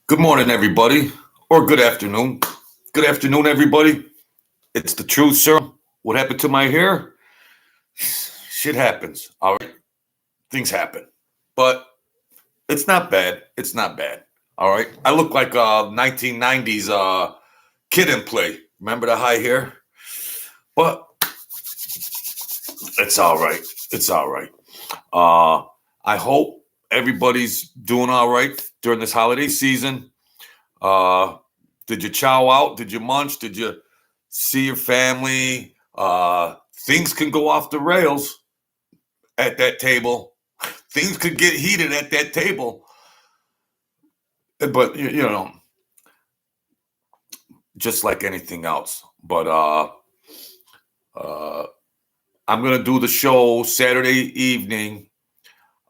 Good morning, everybody, or good afternoon. Good afternoon, everybody. It's the truth, sir. What happened to my hair? Shit happens. All right, things happen, but it's not bad. It's not bad. All right, I look like a 1990s kid in play. Remember the high hair? But it's all right. It's all right. Uh, I hope everybody's doing all right during this holiday season. Uh, did you chow out? Did you munch? Did you see your family? Things can go off the rails at that table. Things could get heated at that table. But you know, just like anything else. But uh, I'm gonna do the show Saturday evening,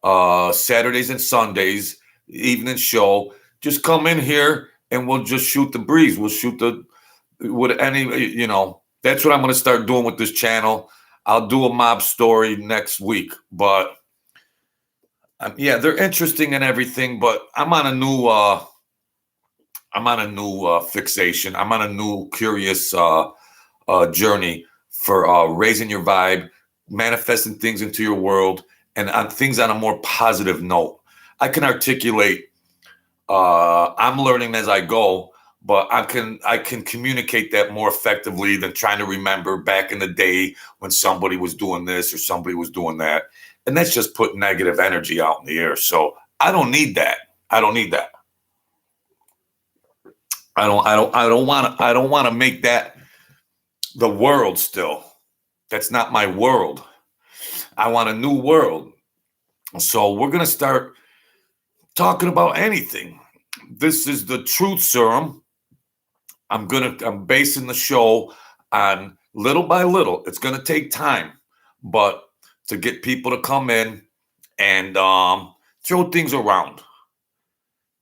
Saturdays and Sundays evening show. Just come in here and we'll just shoot the breeze. We'll shoot the with any that's what I'm going to start doing with this channel. I'll do a mob story next week, but yeah, they're interesting and everything, but I'm on a new fixation. I'm on a new curious journey for raising your vibe, manifesting things into your world, and on things on a more positive note. I can articulate. I'm learning as I go, but I can communicate that more effectively than trying to remember back in the day when somebody was doing this or somebody was doing that, and that's just put negative energy out in the air. So I don't need that. I don't need that. I don't want to make that the world still. That's not my world. I want a new world. So we're gonna start talking about anything. This is the truth serum. I'm basing the show on little by little. It's gonna take time, but to get people to come in and throw things around.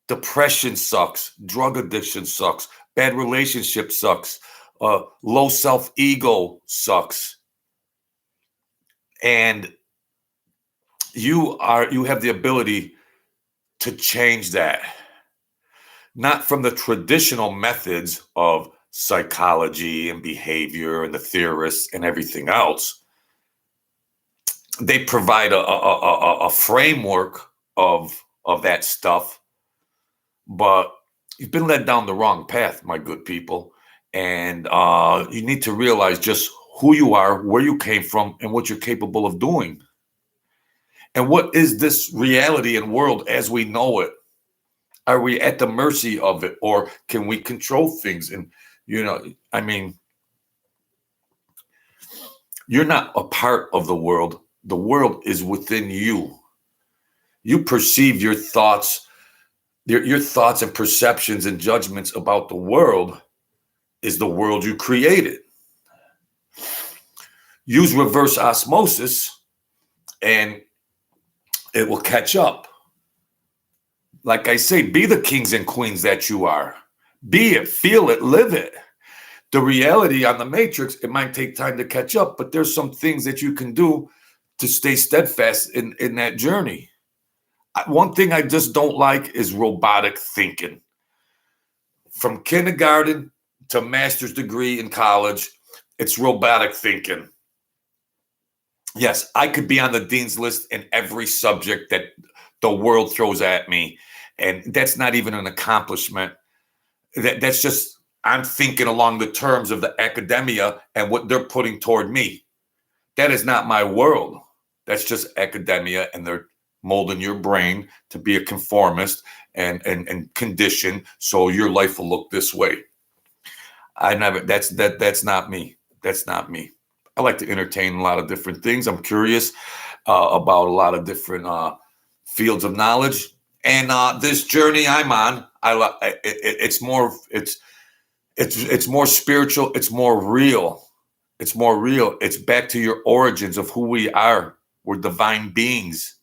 Depression sucks. Drug addiction sucks. Bad relationship sucks. Low self ego sucks. And you have the ability to change that, not from the traditional methods of psychology and behavior and the theorists and everything else. They provide a framework of that stuff, but you've been led down the wrong path, my good people. And you need to realize just who you are, where you came from, and what you're capable of doing. And what is this reality and world as we know it? Are we at the mercy of it, or can we control things? And I mean, you're not a part of the world. The world is within you. You perceive your thoughts, your thoughts and perceptions and judgments about the world is the world you created. Use reverse osmosis and it will catch up. Like I say, be the kings and queens that you are. Be it, feel it, live it. The reality on the matrix, it might take time to catch up, but there's some things that you can do to stay steadfast in that journey. One thing I just don't like is robotic thinking. From kindergarten to master's degree in college, it's robotic thinking. Yes, I could be on the dean's list in every subject that the world throws at me. And that's not even an accomplishment. That's just, I'm thinking along the terms of the academia and what they're putting toward me. That is not my world. That's just academia, and they're molding your brain to be a conformist and condition so your life will look this way. That's not me. That's not me. I like to entertain a lot of different things. I'm curious about a lot of different fields of knowledge. And this journey I'm on, it's more spiritual. It's more real. It's more real. It's back to your origins of who we are. We're divine beings,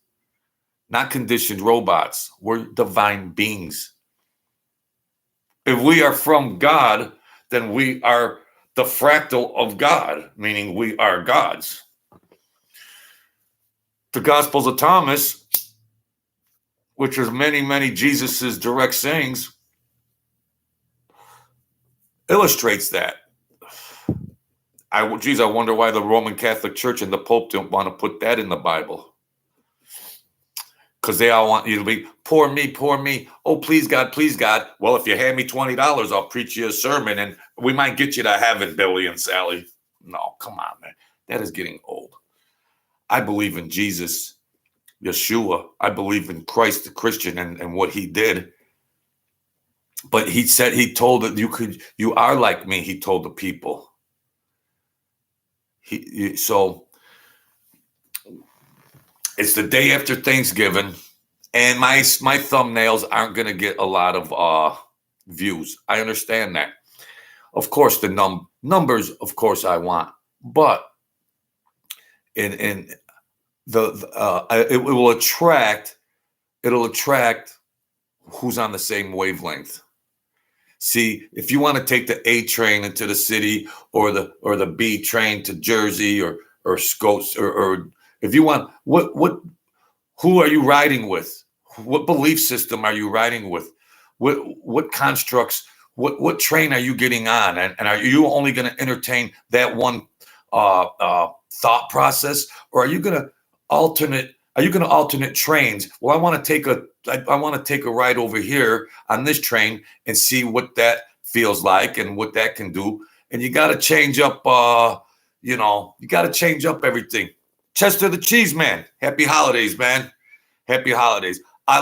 not conditioned robots. We're divine beings. If we are from God, then we are the fractal of God, meaning we are gods. The Gospels of Thomas, which is many Jesus's direct sayings, illustrates that. I wonder why the Roman Catholic Church and the Pope don't want to put that in the Bible. Because they all want you to be, poor me, poor me. Oh, please, God, please, God. Well, if you hand me $20, I'll preach you a sermon and we might get you to heaven, Billy and Sally. No, come on, man. That is getting old. I believe in Jesus, Yeshua. I believe in Christ, the Christian, and what he did. But he told that you are like me, he told the people. So it's the day after Thanksgiving, and my thumbnails aren't going to get a lot of views. I understand that. Of course, the numbers, of course, I want, but it will attract. It'll attract who's on the same wavelength. See, if you want to take the A train into the city or the B train to Jersey or Scots or if you want, who are you riding with? What belief system are you riding with? What constructs, what train are you getting on? And are you only going to entertain that one thought process, or are you going to alternate trains? Well, I want to take a ride over here on this train and see what that feels like and what that can do. And you got to change up, you got to change up everything. Chester the Cheese Man, happy holidays, man. Happy holidays. I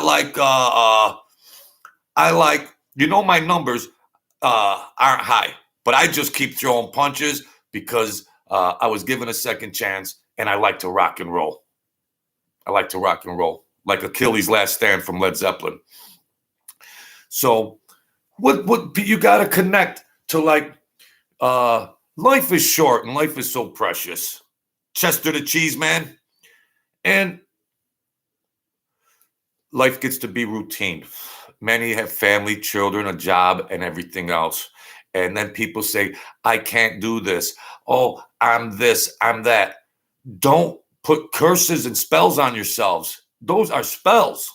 like, my numbers aren't high, but I just keep throwing punches because I was given a second chance and I like to rock and roll. I like to rock and roll, like Achilles' Last Stand from Led Zeppelin. So what you got to connect to, like, life is short and life is so precious. Chester the Cheese Man. And life gets to be routine. Many have family, children, a job, and everything else. And then people say, I can't do this. Oh, I'm this, I'm that. Don't put curses and spells on yourselves. Those are spells.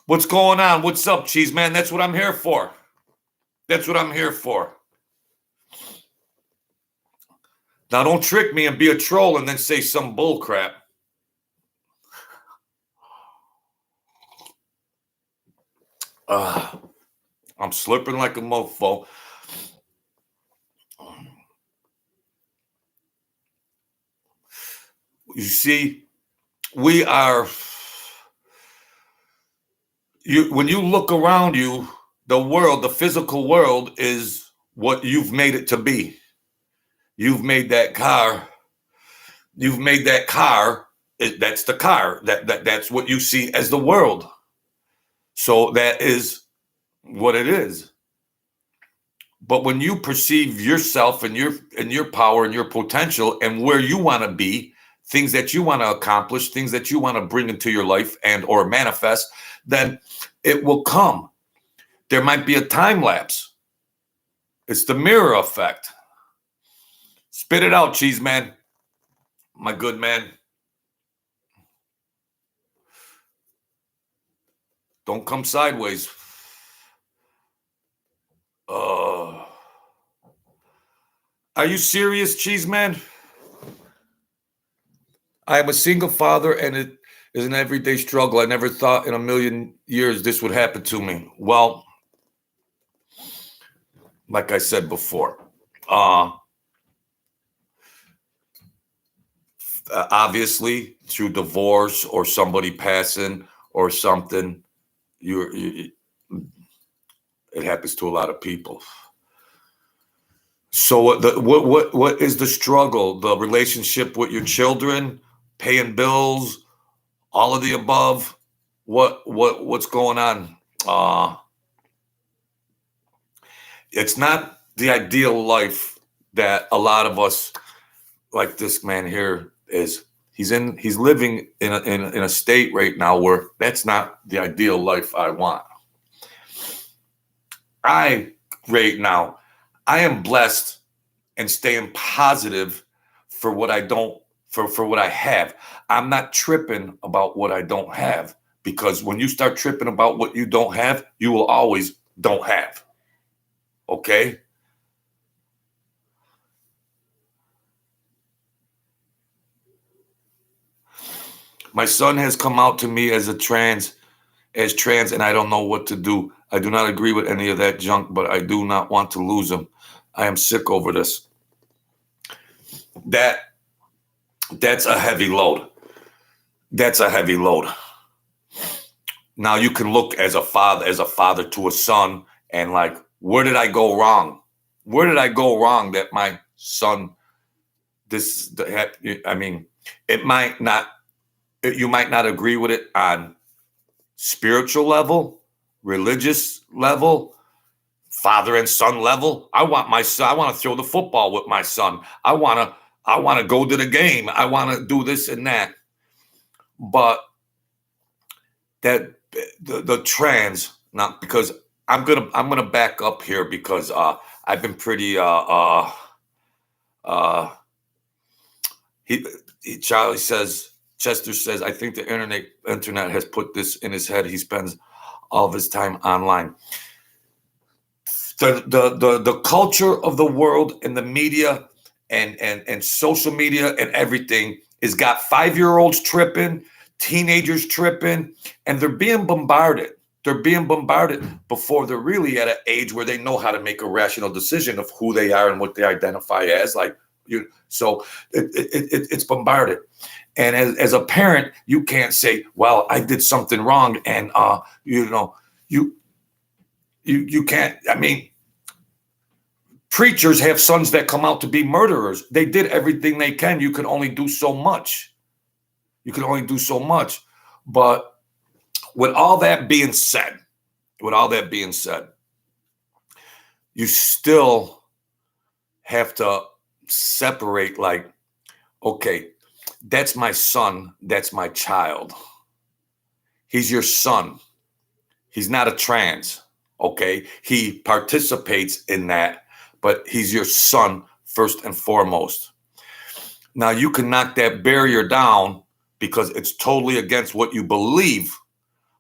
What's going on? What's up, Cheese Man? That's what I'm here for. That's what I'm here for. Now, don't trick me and be a troll and then say some bull crap. I'm slipping like a mofo. You see, when you look around you, the world, the physical world is what you've made it to be. You've made that car. That's the car. That's what you see as the world. So that is what it is. But when you perceive yourself and your power and your potential and where you want to be, things that you want to accomplish, things that you want to bring into your life and or manifest, then it will come. There might be a time lapse. It's the mirror effect. Spit it out, Cheese Man. My good man. Don't come sideways. Are you serious, Cheese Man? I am a single father, and it is an everyday struggle. I never thought in a million years this would happen to me. Well, like I said before, obviously through divorce or somebody passing or something, it happens to a lot of people. So what is the struggle? The relationship with your children, paying bills, all of the above. What's going on? It's not the ideal life that a lot of us, like this man here, is. He's living in a state right now where that's not the ideal life I want. Right now, I am blessed and staying positive for what I don't, for what I have. I'm not tripping about what I don't have Because when you start tripping about what you don't have, you will always don't have. Okay? My son has come out to me as trans, and I don't know what to do. I do not agree with any of that junk, but I do not want to lose him. I am sick over this. That's a heavy load. That's a heavy load. Now you can look as a father to a son, and like, where did I go wrong? Where did I go wrong that my son, I mean, it might not, you might not agree with it on spiritual level, religious level, father and son level. I want to throw the football with my son. I want to go to the game. I want to do this and that. But that the trans, not because I'm gonna back up here because I've been pretty Chester says, I think the internet has put this in his head. He spends all of his time online. The culture of the world and the media and social media and everything has got 5-year-olds tripping, teenagers tripping, and they're being bombarded. They're being bombarded before they're really at an age where they know how to make a rational decision of who they are and what they identify as. So it's bombarded. And as a parent, you can't say, well, I did something wrong. And, you can't, I mean, preachers have sons that come out to be murderers. They did everything they can. You can only do so much. But with all that being said, you still have to separate, like, okay, that's my son, that's my child. He's your son. He's not a trans, okay? He participates in that, but he's your son first and foremost. Now, you can knock that barrier down because it's totally against what you believe,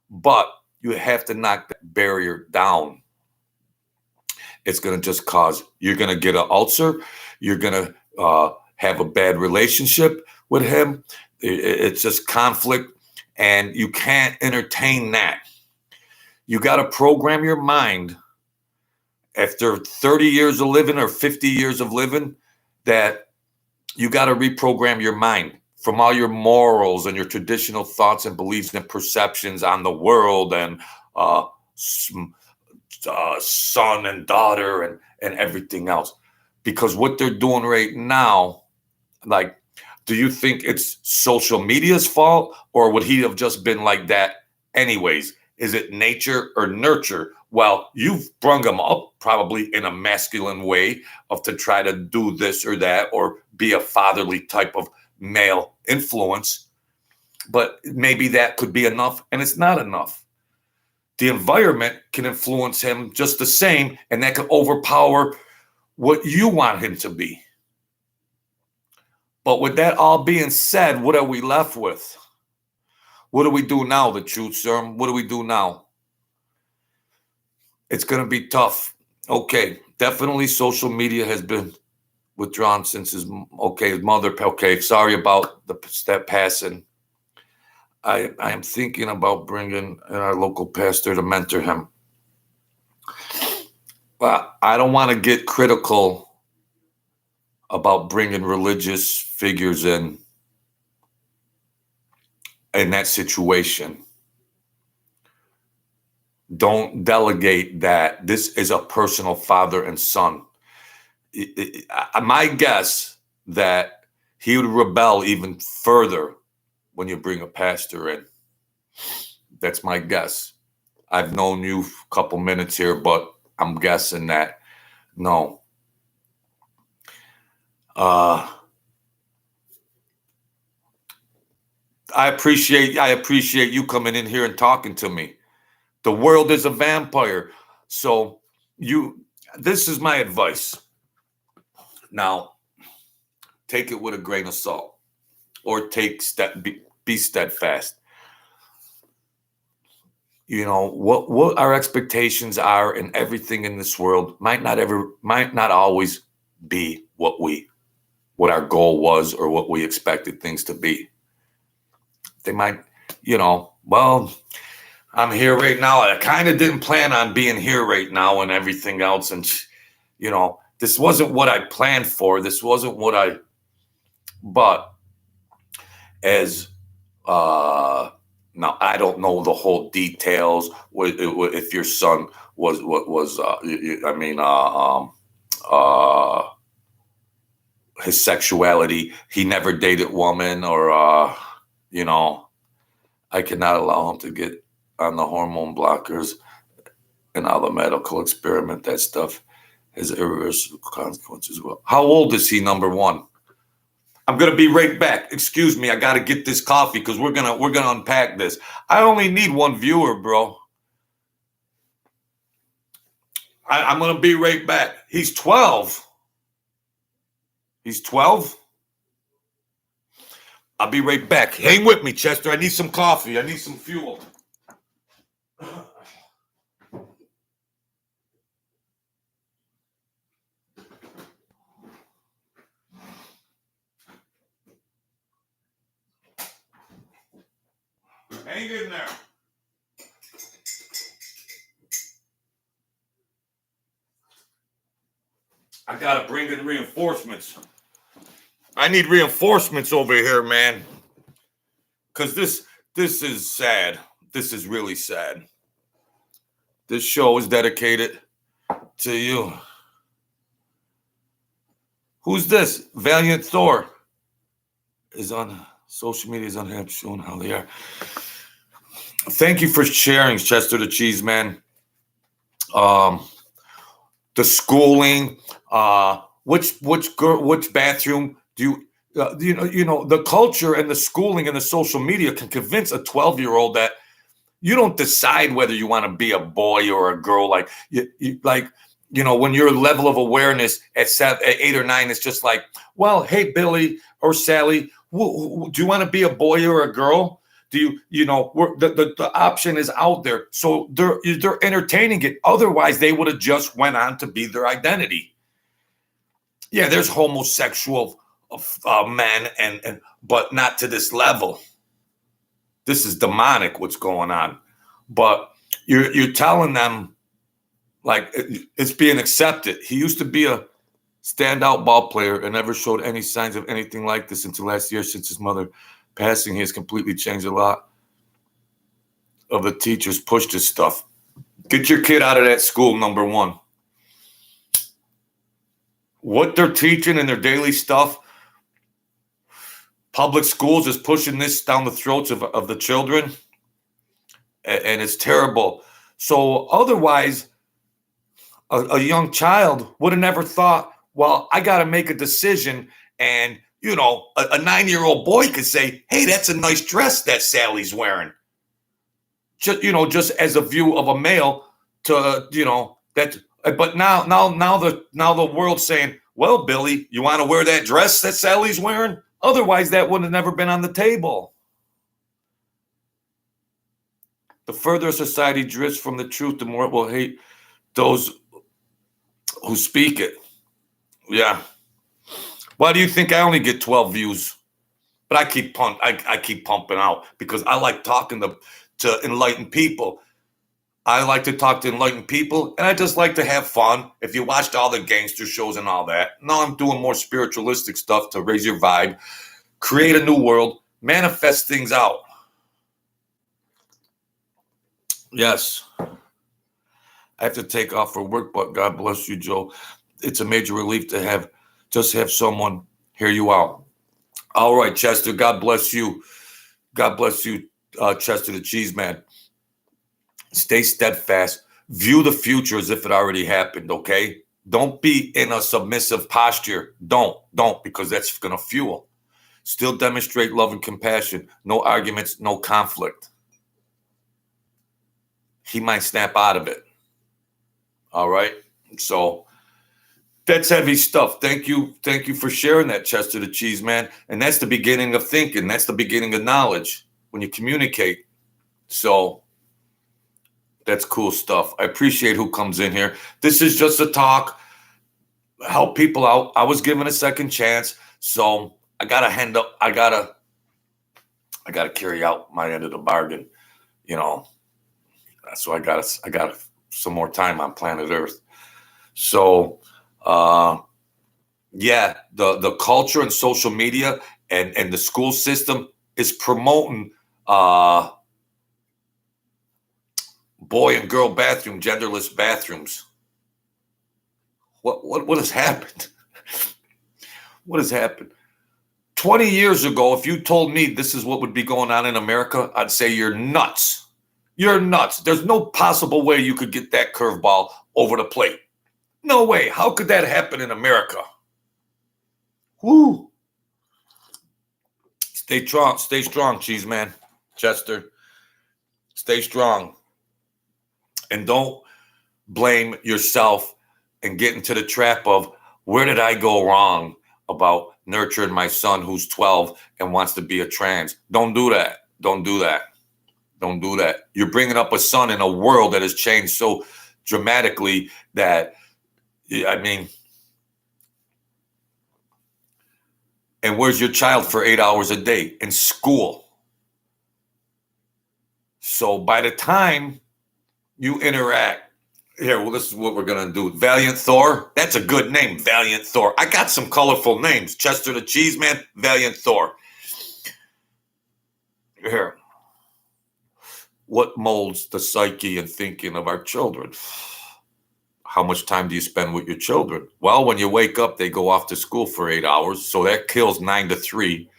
but you have to knock that barrier down. It's going to just you're going to get an ulcer. You're going to have a bad relationship with him. It's just conflict, and you can't entertain that. You got to program your mind after 30 years of living or 50 years of living, that you got to reprogram your mind from all your morals and your traditional thoughts and beliefs and perceptions on the world and son and daughter and everything else. Because what they're doing right now, like, do you think it's social media's fault, or would he have just been like that anyways? Is it nature or nurture? Well, you've brung him up probably in a masculine way to try to do this or that, or be a fatherly type of male influence. But maybe that could be enough, and it's not enough. The environment can influence him just the same, and that can overpower what you want him to be. But with that all being said, what are we left with? What do we do now, the truth serum? What do we do now? It's going to be tough. Okay, definitely social media has been withdrawn since his mother. Okay, sorry about that passing. I am thinking about bringing our local pastor to mentor him. But I don't want to get critical about bringing religious figures in that situation. Don't delegate that. This is a personal father and son. My guess that he would rebel even further when you bring a pastor in. That's my guess. I've known you a couple minutes here, but I'm guessing that no. I appreciate you coming in here and talking to me. The world is a vampire. So this is my advice. Now, take it with a grain of salt, or be steadfast. what our expectations are and everything in this world might not always be what our goal was or what we expected things to be. They might, well, I'm here right now. I kind of didn't plan on being here right now and everything else. And, this wasn't what I planned for. This wasn't but as, now I don't know the whole details. If your son his sexuality, he never dated woman, or I cannot allow him to get on the hormone blockers and all the medical experiment. That stuff has irreversible consequences. Well, how old is he? Number one. I'm gonna be right back. Excuse me, I gotta get this coffee because we're gonna unpack this. I only need one viewer, bro. I'm gonna be right back. He's 12. He's 12. I'll be right back. Hang with me, Chester. I need some coffee. I need some fuel. Hang in there. I gotta bring in reinforcements. I need reinforcements over here, man. Because this is sad. This is really sad. This show is dedicated to you. Who's this? Valiant Thor is on social media, is on here showing how they are. Thank you for sharing, Chester the Cheese Man. The schooling, which bathroom do you the culture and the schooling and the social media can convince a 12-year-old that you don't decide whether you want to be a boy or a girl. Like when your level of awareness at 8 or 9 is just like, well, hey, Billy or Sally, do you want to be a boy or a girl? Do the option is out there. So they're entertaining it. Otherwise, they would have just went on to be their identity. Yeah, there's homosexual men, but not to this level. This is demonic what's going on. But you're telling them, like, it's being accepted. He used to be a standout ball player and never showed any signs of anything like this until last year. Since his mother passing, he has completely changed. A lot of the teachers pushed his stuff. Get your kid out of that school, number one. What they're teaching in their daily stuff, public schools is pushing this down the throats of the children, and it's terrible. So otherwise, a young child would have never thought, well, I got to make a decision. And, a 9-year-old boy could say, hey, that's a nice dress that Sally's wearing. Just as a view of a male to, that. But now the world's saying, well, Billy, you want to wear that dress that Sally's wearing? Otherwise, that would have never been on the table. The further society drifts from the truth, the more it will hate those who speak it. Yeah. Why do you think I only get 12 views? But I keep pumping out because I like talking to enlightened people. I like to talk to enlightened people, and I just like to have fun. If you watched all the gangster shows and all that, now I'm doing more spiritualistic stuff to raise your vibe, create a new world, manifest things out. Yes. I have to take off for work, but God bless you, Joe. It's a major relief to have someone hear you out. All right, Chester, God bless you. God bless you, Chester the Cheese Man. Stay steadfast. View the future as if it already happened, okay? Don't be in a submissive posture. Don't, because that's going to fuel. Still demonstrate love and compassion. No arguments, no conflict. He might snap out of it. All right? So that's heavy stuff. Thank you for sharing that, Chester the Cheese Man. And that's the beginning of thinking. That's the beginning of knowledge when you communicate. So That's cool stuff. I appreciate who comes in here. This is just a talk, help people out. I was given a second chance, so I gotta hand up. I gotta carry out my end of the bargain. You know, so I got some more time on planet Earth. So, yeah, the culture and social media and the school system is promoting boy and girl bathroom, genderless bathrooms. What has happened? What has happened? 20 years ago, if you told me this is what would be going on in America, I'd say you're nuts. You're nuts. There's no possible way you could get that curveball over the plate. No way. How could that happen in America? Woo. Stay strong, cheese man. Chester. Stay strong. And don't blame yourself and get into the trap of where did I go wrong about nurturing my son who's 12 and wants to be a trans. Don't do that. Don't do that. Don't do that. You're bringing up a son in a world that has changed so dramatically that, I mean, and where's your child for 8 hours a day? In school. So by the time you interact, here, well, this is what we're going to do. Valiant Thor. That's a good name, Valiant Thor. I got some colorful names. Chester the Cheese Man, Valiant Thor. Here. What molds the psyche and thinking of our children? How much time do you spend with your children? Well, when you wake up, they go off to school for 8 hours. So that kills 9 to 3.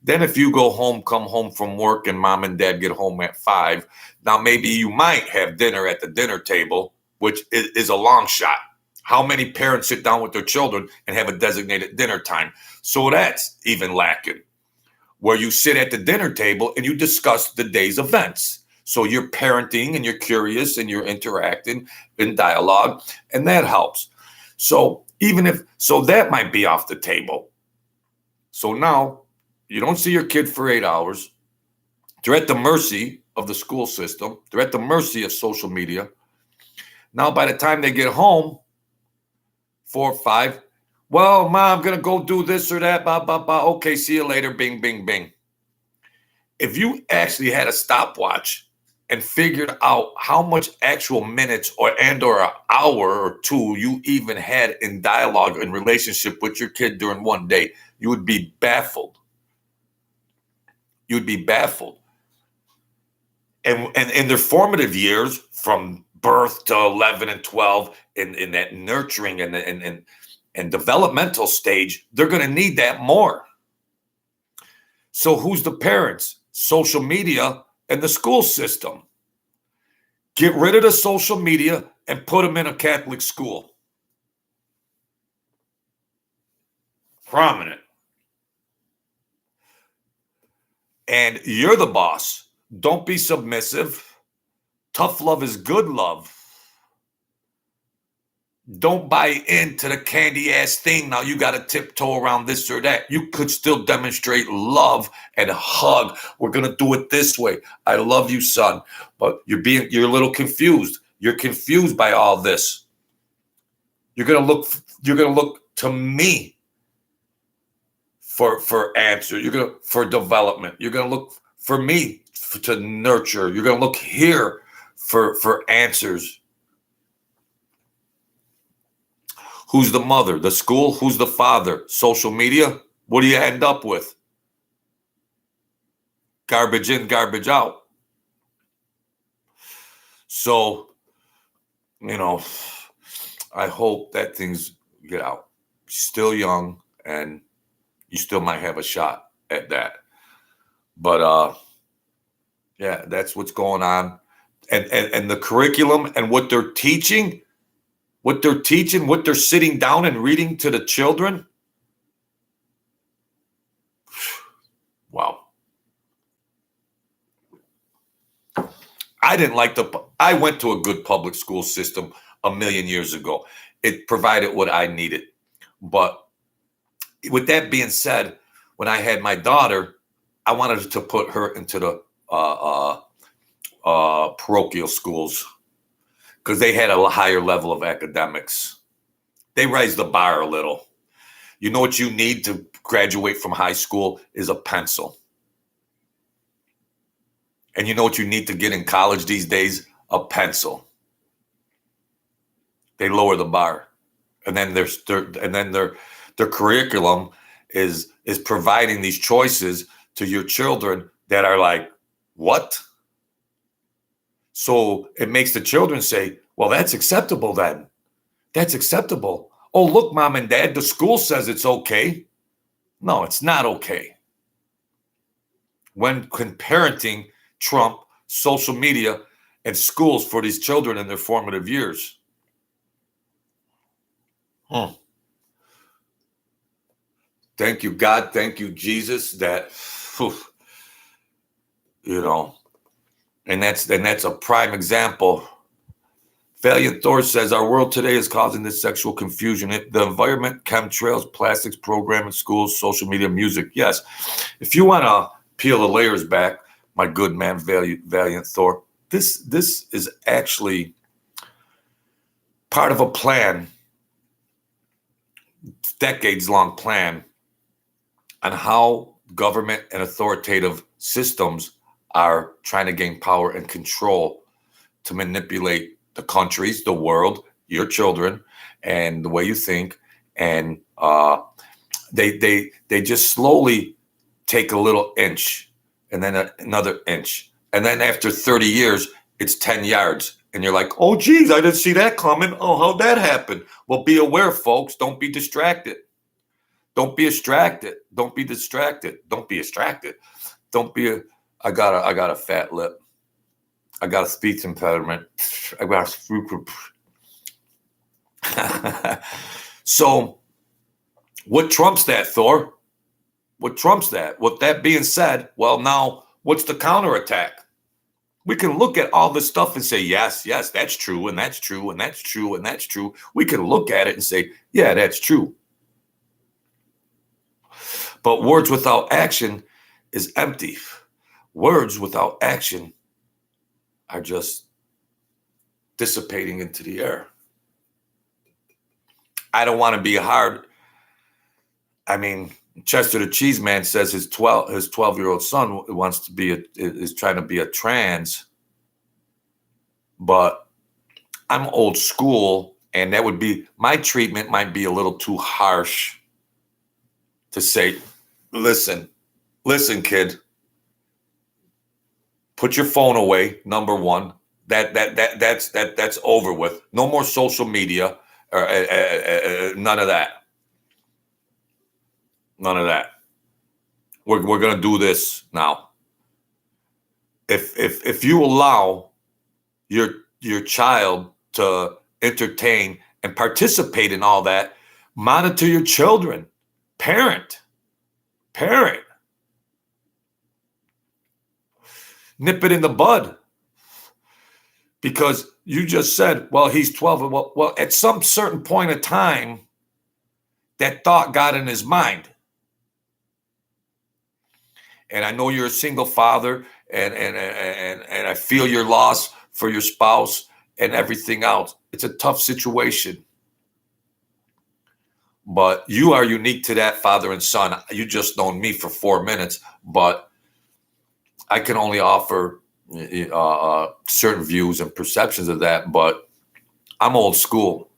Then if you go home, come home from work and mom and dad get home at 5. Now, maybe you might have dinner at the dinner table, which is a long shot. How many parents sit down with their children and have a designated dinner time? So that's even lacking, where you sit at the dinner table and you discuss the day's events. So you're parenting and you're curious and you're interacting in dialogue, and that helps. So that might be off the table. So now you don't see your kid for 8 hours. They're at the mercy of the school system. They're at the mercy of social media. Now, by the time they get home, 4 or 5, well, mom, I'm going to go do this or that, blah, blah, blah. Okay, see you later, bing, bing, bing. If you actually had a stopwatch and figured out how much actual minutes or an hour or two you even had in dialogue and relationship with your kid during one day, you would be baffled. You'd be baffled. And in their formative years, from birth to 11 and 12, in that nurturing and developmental stage, they're going to need that more. So who's the parents? Social media and the school system. Get rid of the social media and put them in a Catholic school. Prominent. And you're the boss. Don't be submissive. Tough love is good love. Don't buy into the candy ass thing. Now you got to tiptoe around this or that. You could still demonstrate love and a hug. We're going to do it this way. I love you, son. But you're a little confused. You're confused by all this. You're going to look to me for answer. For development. You're going to look for me to nurture. You're going to look here for answers. Who's the mother? The school? Who's the father? Social media? What do you end up with? Garbage in, garbage out. So, I hope that things get out. You're still young and you still might have a shot at that. But, yeah, that's what's going on. And the curriculum and what they're teaching, what they're sitting down and reading to the children. Wow. I went to a good public school system a million years ago. It provided what I needed. But with that being said, when I had my daughter, I wanted to put her into the parochial schools. because they had a higher level of academics. They raised the bar a little. You know what you need to graduate from high school is a pencil. And you know what you need to get in college these days? A pencil. They lower the bar. And then their curriculum is providing these choices to your children that are like, what? So it makes the children say, well, that's acceptable then. That's acceptable. Oh, look, mom and dad, the school says it's okay. No, it's not okay. When parenting trump social media and schools for these children in their formative years. Thank you, God. Thank you, Jesus. That, and that's a prime example. Valiant Thor says our world today is causing this sexual confusion. The environment, chemtrails, plastics, programming, schools, social media, music. Yes. If you want to peel the layers back, my good man, Valiant Thor, this is actually part of a plan, decades-long plan on how government and authoritative systems are trying to gain power and control to manipulate the countries, the world, your children, and the way you think. And they just slowly take a little inch and then another inch. And then after 30 years, it's 10 yards. And you're like, oh, geez, I didn't see that coming. Oh, how'd that happen? Well, be aware, folks. Don't be distracted. Don't be distracted. Don't be distracted. Don't be distracted. Don't be I got a fat lip. I got a speech impediment. I got a So what trumps that, Thor? What trumps that? With that being said, well, now what's the counterattack? We can look at all this stuff and say, yes, that's true, and that's true, and that's true, and that's true. We can look at it and say, yeah, that's true. But words without action is empty. Words without action are just dissipating into the air. I don't want to be hard. I mean, Chester the Cheese Man says his 12-year-old son is trying to be a trans, but I'm old school, and that would be my treatment might be a little too harsh to say, listen, kid, put your phone away. Number one, that's over with. No more social media, or none of that. None of that. We're gonna do this now. If you allow your child to entertain and participate in all that, monitor your children. Parent. Nip it in the bud. Because you just said, well, he's 12. Well, at some certain point of time, that thought got in his mind. And I know you're a single father, and I feel your loss for your spouse and everything else. It's a tough situation. But you are unique to that, father and son. You just known me for 4 minutes, but I can only offer certain views and perceptions of that. But I'm old school.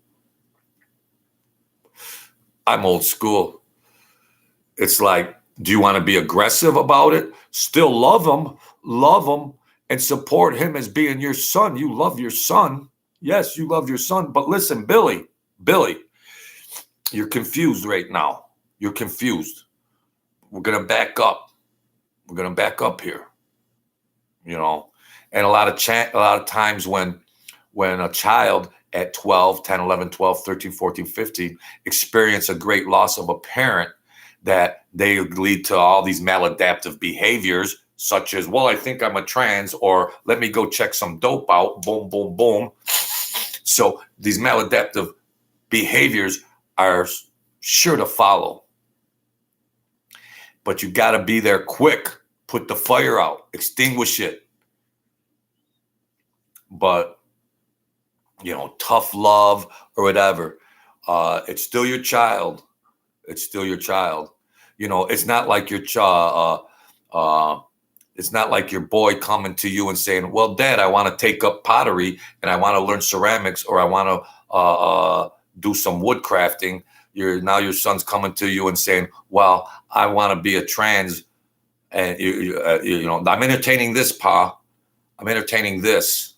It's like, do you want to be aggressive about it? Still love him, and support him as being your son. You love your son. Yes, you love your son. But listen, Billy, you're confused right now. You're confused. We're going to back up. Here. And a lot of times when a child at 12, 10, 11, 12, 13, 14, 15 experience a great loss of a parent, that they lead to all these maladaptive behaviors, such as, well, I think I'm a trans, or let me go check some dope out, boom, boom, boom. So these maladaptive behaviors are sure to follow. But you got to be there quick. Put the fire out. Extinguish it. But tough love or whatever. It's still your child. It's still your child. It's not like your it's not like your boy coming to you and saying, "Well, Dad, I want to take up pottery and I want to learn ceramics or I want to do some wood crafting." Now your son's coming to you and saying, "Well, I want to be a trans, and I'm entertaining this, Pa. I'm entertaining this.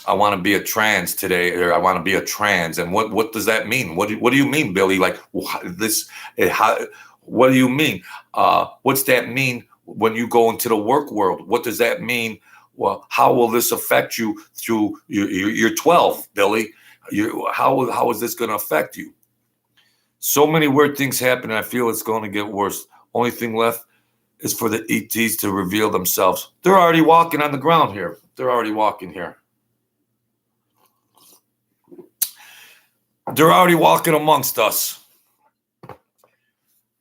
I want to be a trans today, or I want to be a trans." And what does that mean? What do you mean, Billy? Like this? What do you mean? What's that mean when you go into the work world? What does that mean? Well, how will this affect you through you're 12, Billy? How is this going to affect you? So many weird things happen, and I feel it's going to get worse. Only thing left is for the ETs to reveal themselves. They're already walking on the ground here. They're already walking here. They're already walking amongst us.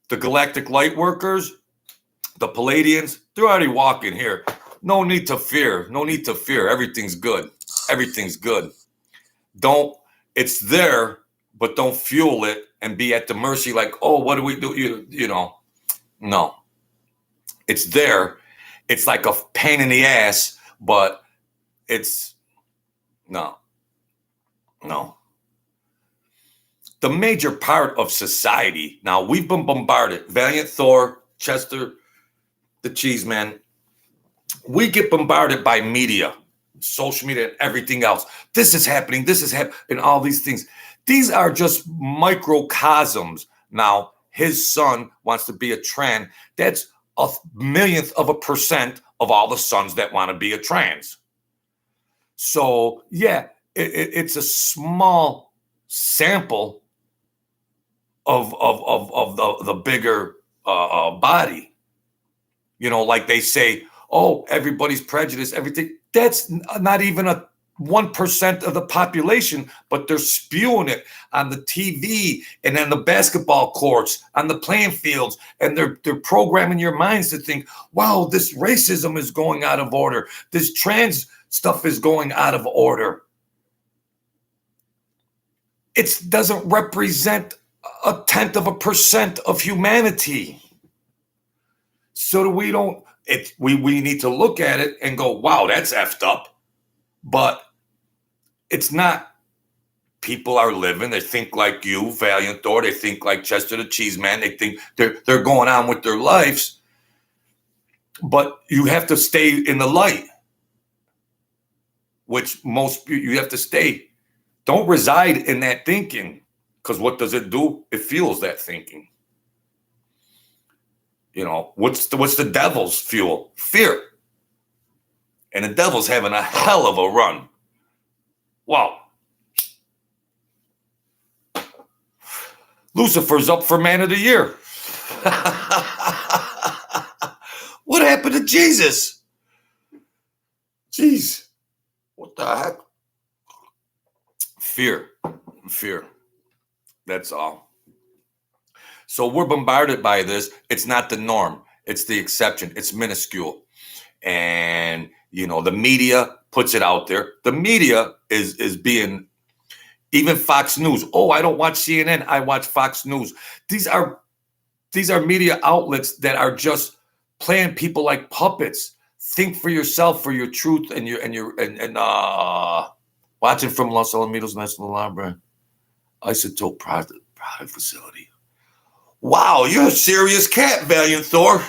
The galactic light workers, the Palladians, they're already walking here. No need to fear. No need to fear. Everything's good. Everything's good. It's there, but don't fuel it and be at the mercy like, oh, what do we do? No. It's there. It's like a pain in the ass, but no. The major part of society, now we've been bombarded. Valiant Thor, Chester, the Cheese Man, we get bombarded by media, social media, and everything else. This is happening, and all these things. These are just microcosms. Now, his son wants to be a trans. That's 1/1,000,000% of all the sons that want to be a trans. So, yeah, it's a small sample of the bigger body. Like they say, oh, everybody's prejudiced, everything. That's not even 1% of the population, but they're spewing it on the TV and on the basketball courts, on the playing fields, and they're programming your minds to think, wow, this racism is going out of order. This trans stuff is going out of order. It doesn't represent 0.1% of humanity. So we need to look at it and go, wow, that's effed up. But it's not. People are living. They think like you, Valiant Thor. They think like Chester the Cheese Man. They think they're going on with their lives. But you have to stay in the light, which you have to stay. Don't reside in that thinking, because what does it do? It fuels that thinking. What's the devil's fuel? Fear. And the devil's having a hell of a run. Wow. Lucifer's up for Man of the Year. What happened to Jesus? Jeez. What the heck? Fear. That's all. So we're bombarded by this. It's not the norm. It's the exception. It's minuscule. And, the media puts it out there. The media is being, even Fox News. Oh, I don't watch CNN. I watch Fox News. These are media outlets that are just playing people like puppets. Think for yourself, for your truth, and watching from Los Alamitos National Library, Isotope Product Facility. Wow, you're a serious cat, Valiant Thor.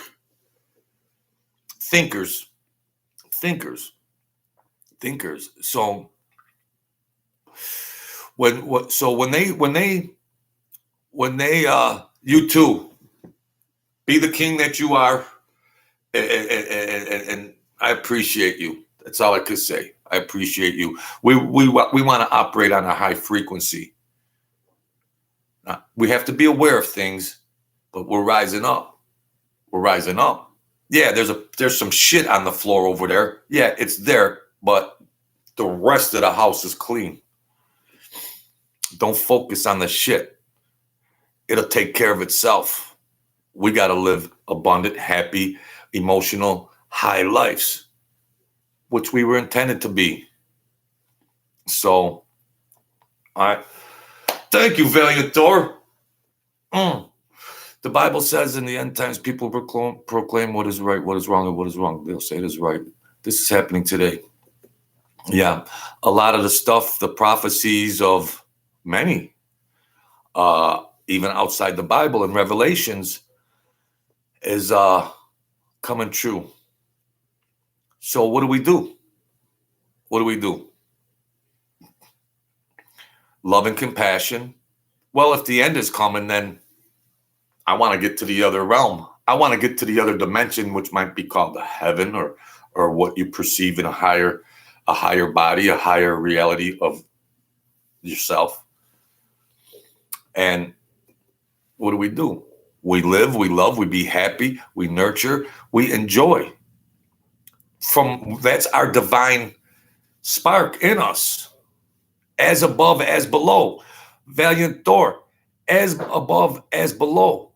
Thinkers. So when they you too, be the king that you are, and I appreciate you. That's all I could say. I appreciate you. We want to operate on a high frequency. We have to be aware of things, but we're rising up. Yeah, there's some shit on the floor over there. Yeah, it's there, but the rest of the house is clean. Don't focus on the shit. It'll take care of itself. We got to live abundant, happy, emotional, high lives, which we were intended to be. So, I thank you, Valiant Thor. The Bible says in the end times, people proclaim what is right, what is wrong, and what is wrong. They'll say it is right. This is happening today. Yeah, a lot of the stuff, the prophecies of many, even outside the Bible and Revelations, is coming true. So what do we do? What do we do? Love and compassion. Well, if the end is coming, then I want to get to the other realm. I want to get to the other dimension, which might be called the heaven, or what you perceive in a higher body, a higher reality of yourself. And what do? We live, we love, we be happy, we nurture, we enjoy. That's our divine spark in us. As above, as below. Valiant Thor, as above, as below.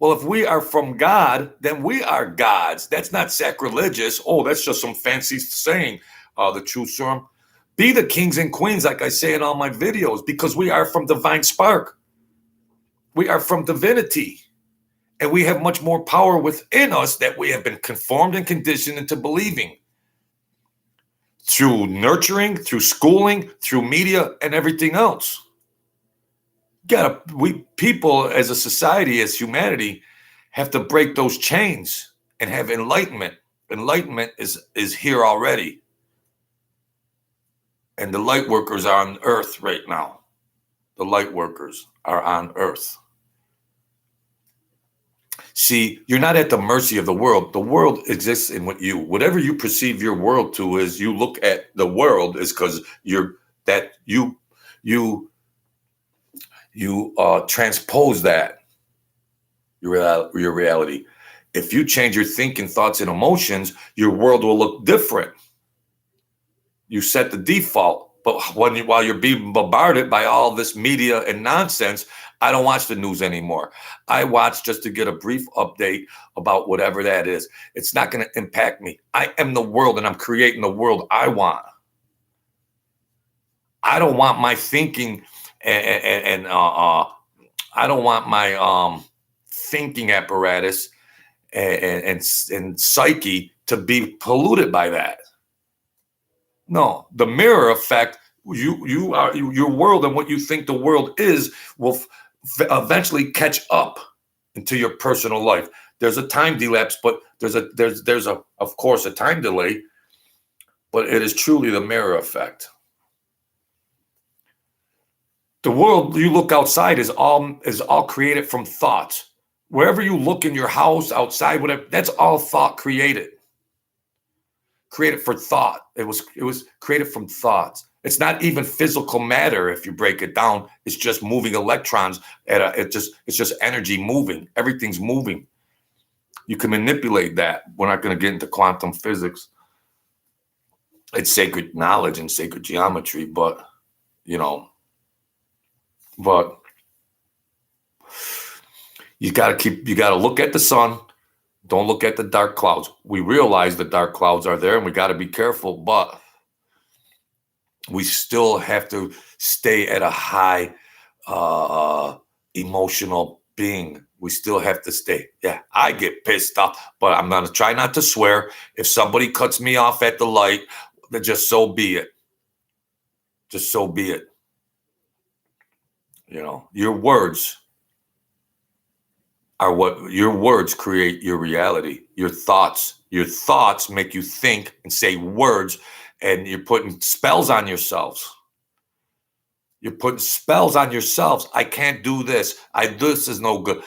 Well, if we are from God, then we are gods. That's not sacrilegious. Oh, that's just some fancy saying, the true serum. Be the kings and queens, like I say in all my videos, because we are from divine spark. We are from divinity. And we have much more power within us that we have been conformed and conditioned into believing. Through nurturing, through schooling, through media, and everything else. We people as a society, as humanity, have to break those chains and have enlightenment. Enlightenment is here already. And the light workers are on earth right now. The light workers are on earth. See, you're not at the mercy of the world. The world exists in what you, whatever you perceive your world to is, you look at the world is because you transpose that, your reality. If you change your thinking, thoughts, and emotions, your world will look different. You set the default, but while you're being bombarded by all this media and nonsense, I don't watch the news anymore. I watch just to get a brief update about whatever that is. It's not going to impact me. I am the world, and I'm creating the world I want. I don't want my thinking and I don't want my thinking apparatus and psyche to be polluted by that. No, the mirror effect. Your world and what you think the world is will eventually catch up into your personal life. There's a time elapse, but there's of course a time delay, but it is truly the mirror effect. The world you look outside is all created from thoughts. Wherever you look in your house, outside, whatever, that's all thought created. Created for thought. It was created from thoughts. It's not even physical matter if you break it down. It's just moving electrons it's just energy moving. Everything's moving. You can manipulate that. We're not going to get into quantum physics. It's sacred knowledge and sacred geometry, but but you got to look at the sun. Don't look at the dark clouds. We realize the dark clouds are there and we got to be careful, but we still have to stay at a high emotional being. We still have to stay. Yeah, I get pissed off, but I'm going to try not to swear. If somebody cuts me off at the light, then just so be it. Just so be it. Your words are your words create your reality. Your thoughts make you think and say words, and you're putting spells on yourselves. You're putting spells on yourselves. I can't do this. This is no good.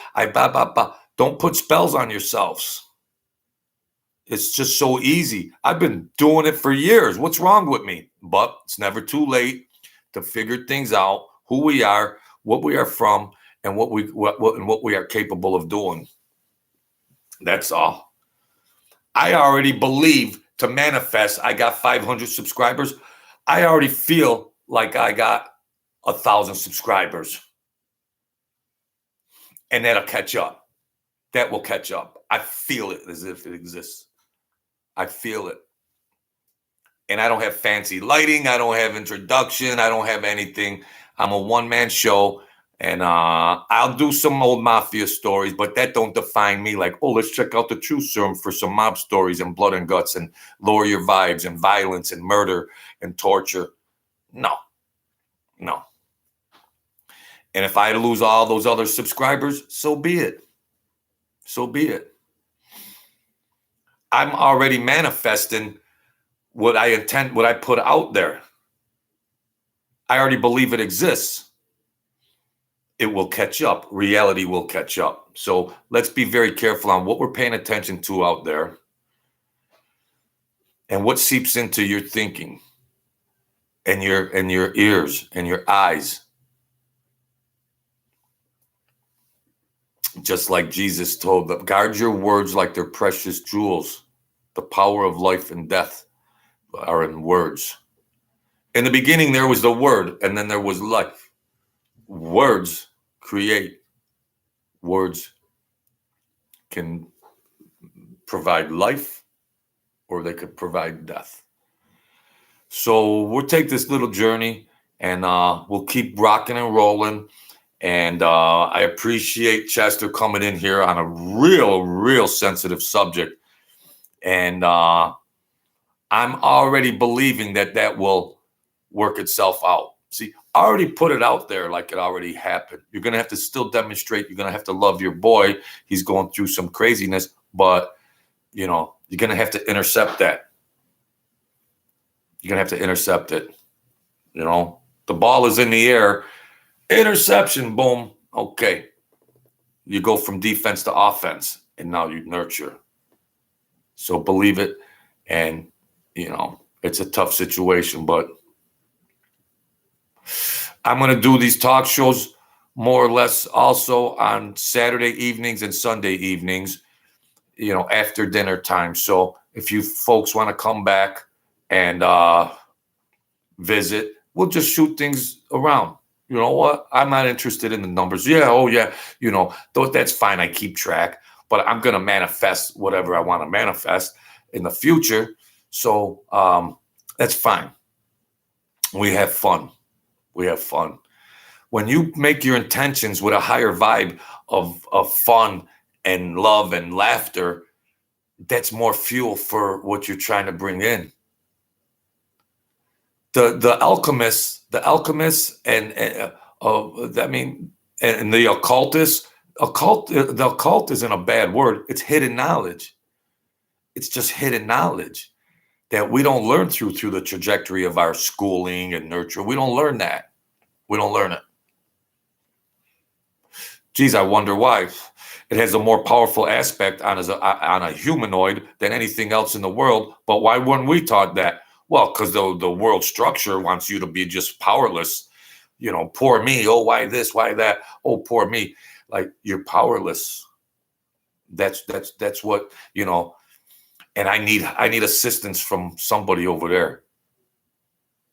Don't put spells on yourselves. It's just so easy. I've been doing it for years. What's wrong with me? But it's never too late to figure things out, who we are, what we are from, and what we are capable of doing. That's all. I already believe to manifest. I got 500 subscribers. I already feel like I got 1,000 subscribers, and that'll catch up. That will catch up. I feel it as if it exists. I feel it. And I don't have fancy lighting. I don't have introduction. I don't have anything. I'm a one-man show. And I'll do some old mafia stories, but that don't define me. Like, oh, let's check out the Truth Serum for some mob stories and blood and guts and lower your vibes and violence and murder and torture. No. And if I lose all those other subscribers, so be it. I'm already manifesting what I intend, what I put out there. I already believe it exists. It will catch up. Reality will catch up. So let's be very careful on what we're paying attention to out there and what seeps into your thinking and your ears and your eyes. Just like Jesus told them, guard your words like they're precious jewels. The power of life and death are in words. In the beginning, there was the word, and then there was life. Words create. Words can provide life, or they could provide death. So we'll take this little journey, and we'll keep rocking and rolling. And I appreciate Chester coming in here on a real sensitive subject. And I'm already believing that will work itself out. See, I already put it out there like it already happened. You're going to have to still demonstrate. You're going to have to love your boy. He's going through some craziness, but, you're going to have to intercept that. You're going to have to intercept it. The ball is in the air. Interception, boom. Okay. You go from defense to offense, and now you nurture. So believe it. And, it's a tough situation, but I'm going to do these talk shows more or less also on Saturday evenings and Sunday evenings, after dinner time. So if you folks want to come back and visit, we'll just shoot things around. You know what? I'm not interested in the numbers. Yeah, oh yeah, that's fine. I keep track, but I'm going to manifest whatever I want to manifest in the future. So that's fine. We have fun. When you make your intentions with a higher vibe of fun and love and laughter, that's more fuel for what you're trying to bring in. The alchemists, and the occultists. The occult isn't a bad word. It's hidden knowledge. It's just hidden knowledge that we don't learn through the trajectory of our schooling and nurture. We don't learn that. We don't learn it. Geez, I wonder why. It has a more powerful aspect on a humanoid than anything else in the world. But why weren't we taught that? Well, because the world structure wants you to be just powerless. Poor me. Oh, why this? Why that? Oh, poor me. Like, you're powerless. That's what, and I need assistance from somebody over there.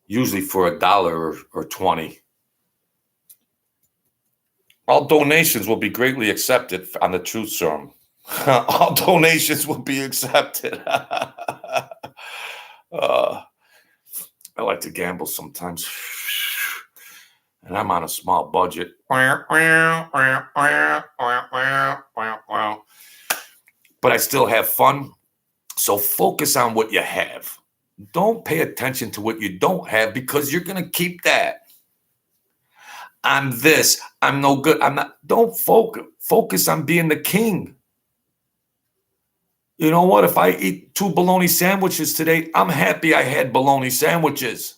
Usually for $1 or 20. All donations will be greatly accepted on the Truth Serum. All donations will be accepted. I like to gamble sometimes. And I'm on a small budget. But I still have fun. So focus on what you have. Don't pay attention to what you don't have, because you're going to keep that. I'm this. I'm no good. I'm not. Don't focus on being the king. You know what? If I eat 2 bologna sandwiches today, I'm happy I had bologna sandwiches.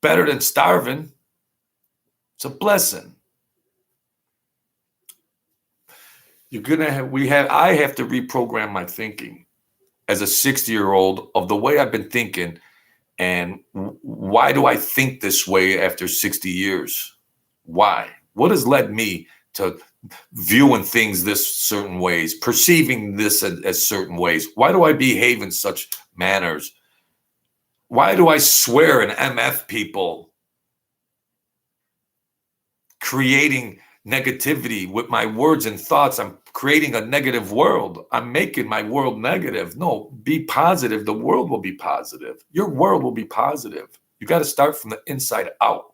Better than starving. It's a blessing. I have to reprogram my thinking as a 60-year-old of the way I've been thinking. And why do I think this way after 60 years? Why? What has led me to viewing things this certain ways, perceiving this as certain ways? Why do I behave in such manners? Why do I swear and MF people? Creating negativity with my words and thoughts. I'm creating a negative world. I'm making my world negative. No, be positive. The world will be positive. Your world will be positive. You got to start from the inside out.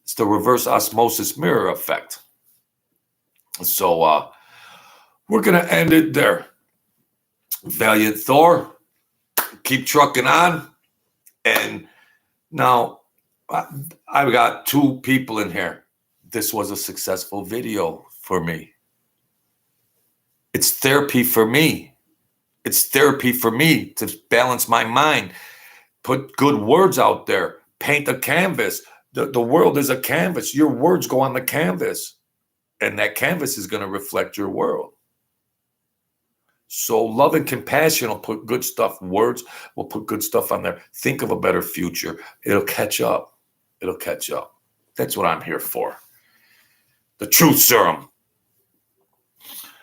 It's the reverse osmosis mirror effect. So we're going to end it there. Valiant Thor, keep trucking on. And now I've got 2 people in here. This was a successful video for me. It's therapy for me. It's therapy for me to balance my mind, put good words out there, paint a canvas. The world is a canvas. Your words go on the canvas, and that canvas is going to reflect your world. So love and compassion will put good stuff. Words will put good stuff on there. Think of a better future. It'll catch up. It'll catch up. That's what I'm here for. The truth serum.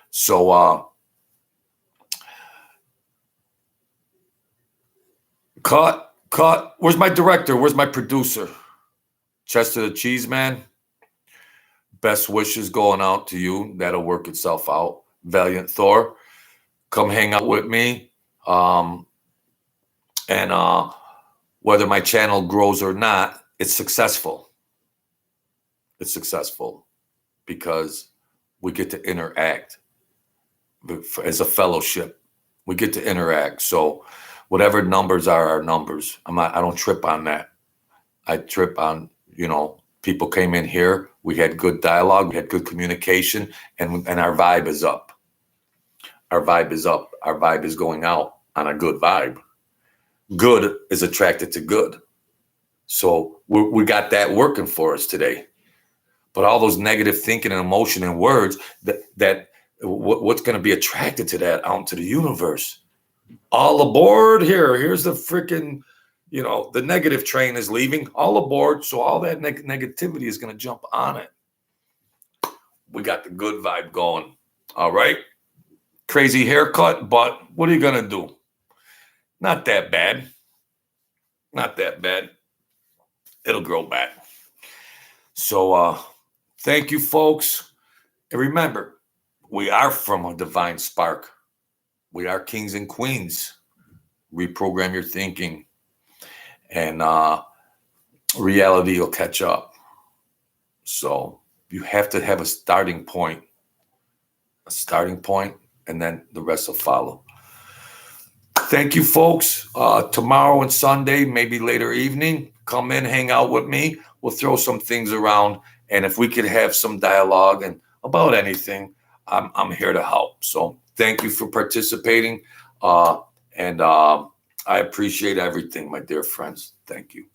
So cut. Where's my director? Where's my producer? Chester the Cheese Man. Best wishes going out to you. That'll work itself out. Valiant Thor. Come hang out with me. And whether my channel grows or not, it's successful. It's successful because we get to interact as a fellowship. We get to interact. So whatever numbers are our numbers. I don't trip on that. I trip on, people came in here. We had good dialogue. We had good communication, and our vibe is up. Our vibe is up. Our vibe is going out on a good vibe. Good is attracted to good. So we got that working for us today. But all those negative thinking and emotion and words, what's going to be attracted to that out into the universe? All aboard here. Here's the freaking, the negative train is leaving. All aboard. So all that negativity is going to jump on it. We got the good vibe going. All right. Crazy haircut, but what are you going to do? Not that bad. Not that bad. It'll grow back. So thank you, folks. And remember, we are from a divine spark. We are kings and queens. Reprogram your thinking, and reality will catch up. So you have to have a starting point, and then the rest will follow. Thank you, folks. Tomorrow and Sunday, maybe later evening, come in, hang out with me. We'll throw some things around, and if we could have some dialogue and about anything, I'm here to help. So thank you for participating, and I appreciate everything, my dear friends. Thank you.